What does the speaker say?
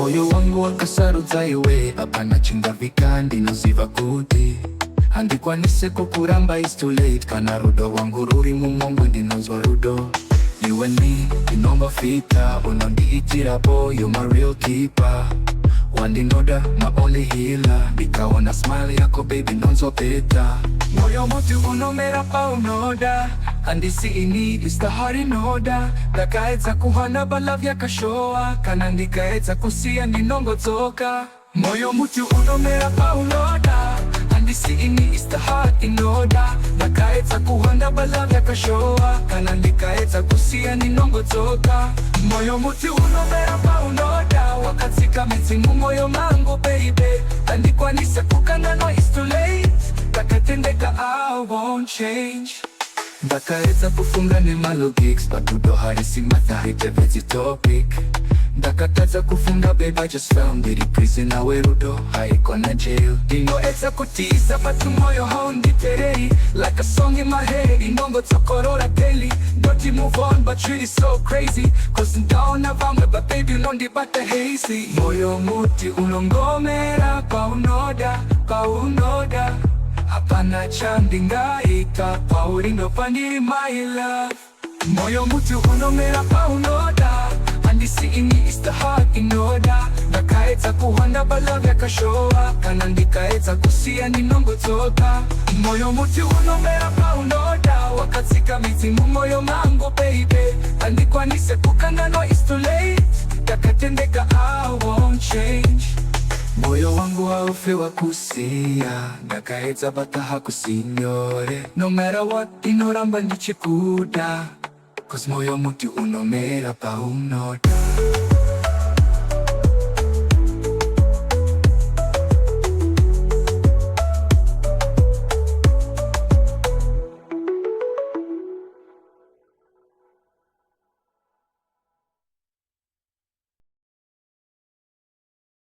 Moyo wangu wakasarudza iwe apana chingavika ndinoziva kuti handikwanise kukuramba is too late. Kana rudo wangu ruri mumongo ndinonzwa rudo. You and me, inombafita unondiitirapo, you my real keeper. Inoda, my only healer. Nikaona smile yako baby nonzopeta. Moyo muti unomera paunoda. Handisi ini is the heart inoda. Ndakaedza kuhwanda balavya kashoa. Kana ndikaedza kusiya rinongodzoka. Moyo muti unomera paunoda. Handisi ini is the heart inoda. Ndakaedza kuhwanda balavya kashoa. Kana ndikaedza kusiya rinongodzoka. Moyo muti unomera paunoda. Wakatsika midzi mumoyo mangu baby. Handikwanise kukangana it's too late. Ndakatendeka I won't change. Ndakaedza kufunga nemalogics parudo harisi matahitevezi topic. Ndakatadza kufunga babe I just found it prison awe rudo haikona jail. Ndinoedza kutiisa but moyo haunditerei. Like a song in my head rinongodzokorora daily. Don't move on but really so crazy. Cause ndaona vamwe but baby unondibata hazy. Moyo muti unomera paunoda, paunoda. Apana chandingaita paurindo pandiri my love. Moyo muti unomera paunoda. Handisi ini is the heart inoda. Ndakaedza kuhwanda balavya kashoa. Kana ndikaedza kusiya rinongodzoka. Moyo muti unomera paunoda. Wakatsika midzi mumoyo mangu baby. Handikwanise kukangana it's too late. Ndakatendeka I won't change. Moyo wangu haufi wa kusiya. Ndakaedza bata hakusinyore. No matter what inoramba ndichikuda. Cause moyo muti unomera paunoda.